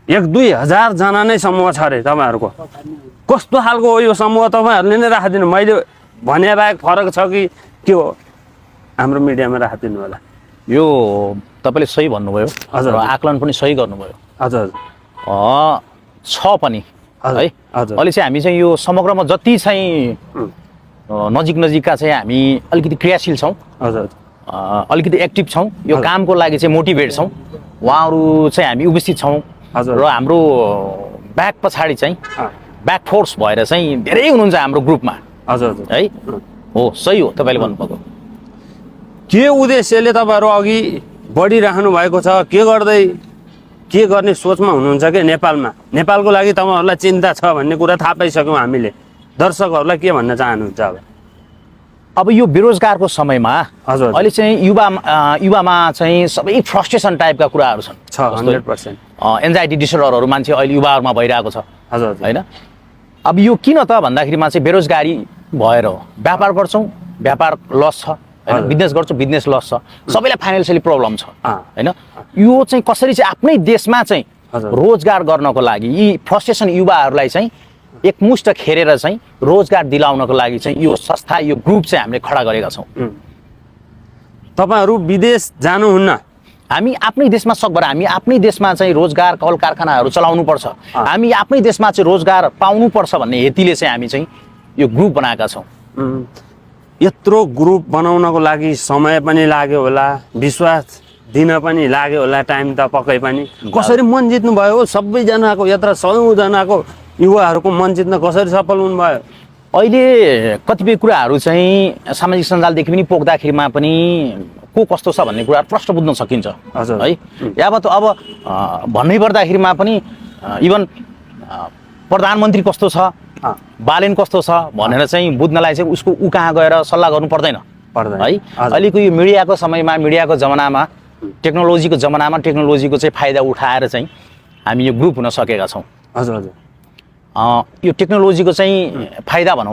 1-2 हजार जना नै समूह छ अरे तपाईहरुको। कस्तो खालको हो यो समूह तपाईहरुले नै राखिदिनु। मैले भने बाहेक फरक छ कि के हो? हाम्रो मिडियामा राखिदिनु होला। यो तपाईले सही भन्नुभयो र आकलन पनि सही गर्नुभयो। हजुर छ पनि है। हजुर अहिले चाहिँ हामी चाहिँ यो समग्रमा जति चाहिँ नजिकका चाहिँ हामी अलिकति क्रियाशील छौं। हजुर अलिकति एक्टिभ छौं। यो कामको लागि चाहिँ मोटिभेट छौं। उहाँहरु चाहिँ हामी उपस्थित छौं र हाम्रो ब्याक पछाडी चाहिँ ब्याक फोर्स भएर चाहिँ धेरै हुनुहुन्छ हाम्रो ग्रुपमा। हजुर है हो सही हो तपाईले भन्नुभएको। के उद्देश्यले तपाईहरु अघि बढिराख्नु भएको छ? के गर्ने सोचमा हुनुहुन्छ के नेपालमा? नेपालको लागि तपाईहरुलाई चिन्ता छ भन्ने कुरा थाहा पाइसक्यौं हामीले। दर्शकहरुलाई के भन्न चाहनुहुन्छ अब यो बेरोजगारको समयमा अहिले चाहिँ युवामा चाहिँ सबै फ्रस्ट्रेसन टाइपका कुराहरु छन्। 100% एन्जाइटी डिसअर्डरहरु मान्छे अहिले युवाहरुमा भइरहेको छ। हजुर हैन अब यो किन त भन्दाखेरिमा चाहिँ बेरोजगारी भएर हो। व्यापार गर्छौं व्यापार लस छ हैन, बिजनेस गर्छौं बिजनेस लस छ, सबैलाई फाइनान्शियली प्रब्लम छ हैन। यो चाहिँ कसरी चाहिँ आफ्नै देशमा चाहिँ रोजगार गर्नको लागि यी फ्रस्ट्रेसन युवाहरुलाई चाहिँ एकमुष्ट खेरेर चाहिँ रोजगार दिलाउनको लागि चाहिँ यो संस्था यो ग्रुप चाहिँ हामीले खडा गरेका छौं। तपाईहरु विदेश जानुहुन्न? हामी आफ्नै देशमा सकभर हामी आफ्नै देशमा चाहिँ रोजगार कल कारखानाहरु चलाउनु पर्छ। हामी आफ्नै देशमा चाहिँ रोजगार पाउनु पर्छ भन्ने हेतुले चाहिँ हामी चाहिँ यो ग्रुप बनाएका छौं। यत्रो ग्रुप बनाउनको लागि समय पनि लाग्यो होला, विश्वास दिन पनि लाग्यो होला, टाइम त पक्कै पनि। कसरी मन जित्नु भयो? सबै जनाको यत्र 100 जनाको युवाहरुको मन जित्न कसरी सफल हुनु भयो? अहिले कतिपय कुराहरु चाहिँ सामाजिक सञ्जालदेखि पनि पोख्दाखेरिमा पनि को कस्तो छ भन्ने कुरा प्रश्न बुझ्न सकिन्छ है। याबत अब भन्नै पर्दाखेरिमा पनि इभन प्रधानमन्त्री कस्तो छ, बालेन कस्तो छ भनेर चाहिँ बुझ्नलाई चाहिँ उसको उ कहाँ गएर सल्लाह गर्नु पर्दैन है। अहिलेको यो मिडियाको समयमा मिडियाको जमानामा टेक्नोलोजीको जमानामा टेक्नोलोजीको चाहिँ फाइदा उठाएर चाहिँ हामी यो ग्रुप हुन सकेका छौं। हजुर हजुर यो टेक्नोलोजीको चाहिँ फाइदा भनौं